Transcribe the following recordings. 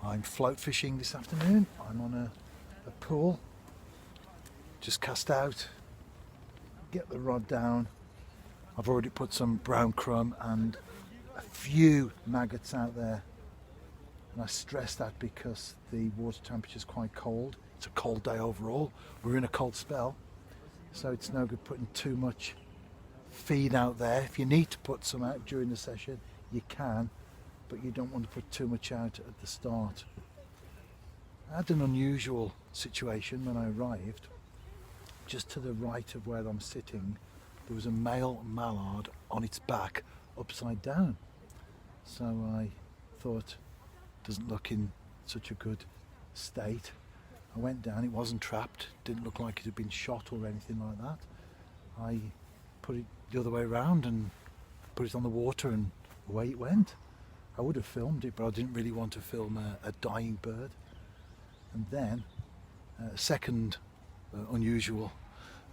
I'm float fishing this afternoon. I'm on a pool, just cast out, get the rod down. I've already put some brown crumb and a few maggots out there, and I stress that because the water temperature is quite cold. It's a cold day overall. We're in a cold spell, so it's no good putting too much feed out there. If you need to put some out during the session, you can, but you don't want to put too much out at the start. I had an unusual situation when I arrived. Just to the right of where I'm sitting, there was a male mallard on its back, upside down. So I thought, doesn't look in such a good state. I went down, it wasn't trapped, didn't look like it had been shot or anything like that. I put it the other way around and put it on the water, and away it went. I would have filmed it, but I didn't really want to film a dying bird. And then a second unusual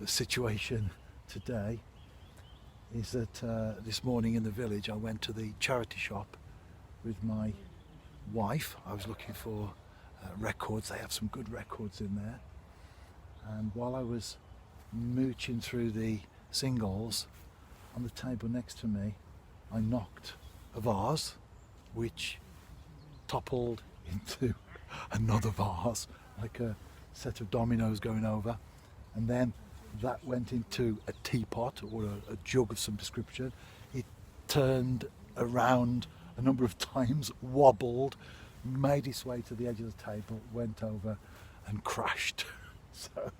situation today is that this morning in the village I went to the charity shop with my wife. I was looking for records. They have some good records in there, and while I was mooching through the singles, on the table next to me I knocked a vase which toppled into another vase, like a set of dominoes going over, and then that went into a teapot or a jug of some description. It turned around a number of times, wobbled, made its way to the edge of the table, went over and crashed. So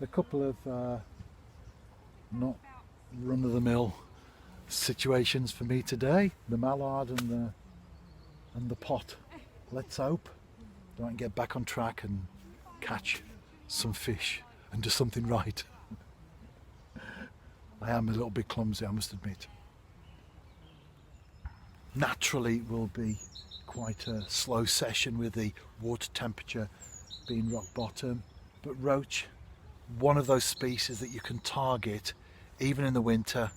a couple of not run-of-the-mill situations for me today. The mallard and the pot. Let's hope I can get back on track and catch some fish and do something right. I am a little bit clumsy, I must admit. Naturally it will be quite a slow session with the water temperature being rock bottom, but roach, one of those species that you can target even in the winter,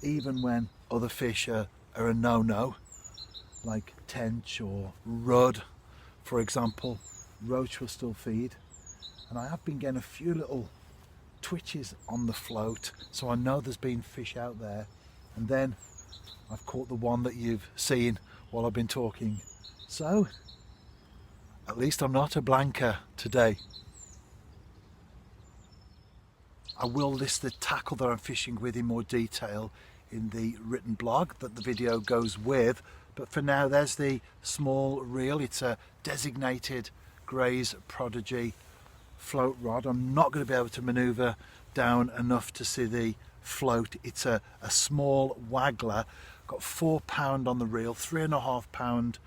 even when other fish are a no-no, like tench or rudd, for example. Roach will still feed, and I have been getting a few little twitches on the float, so I know there's been fish out there. And then I've caught the one that you've seen while I've been talking, so at least I'm not a blanker today. I will list the tackle that I'm fishing with in more detail in the written blog that the video goes with, but for now there's the small reel. It's a designated Gray's Prodigy float rod. I'm not going to be able to manoeuvre down enough to see the float. It's a small waggler, got 4 pound on the reel, 3.5 pound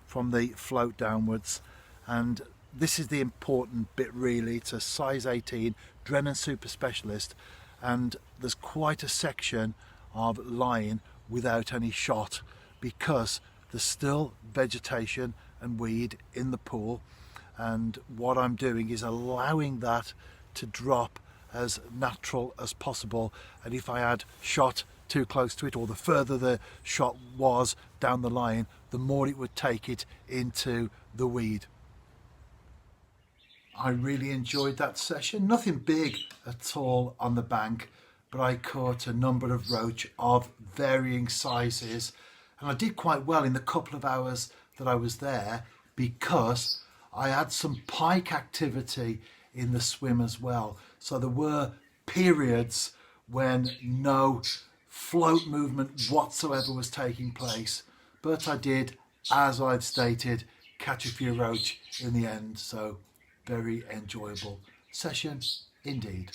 from the float downwards, and this is the important bit really. It's a size 18 Drennan Super Specialist, and there's quite a section of line without any shot because there's still vegetation and weed in the pool, and what I'm doing is allowing that to drop as natural as possible. And if I had shot too close to it, or the further the shot was down the line, the more it would take it into the weed. I really enjoyed that session. Nothing big at all on the bank, but I caught a number of roach of varying sizes, and I did quite well in the couple of hours that I was there because I had some pike activity in the swim as well. So there were periods when no float movement whatsoever was taking place, but I did, as I've stated, catch a few roach in the end. So very enjoyable session indeed.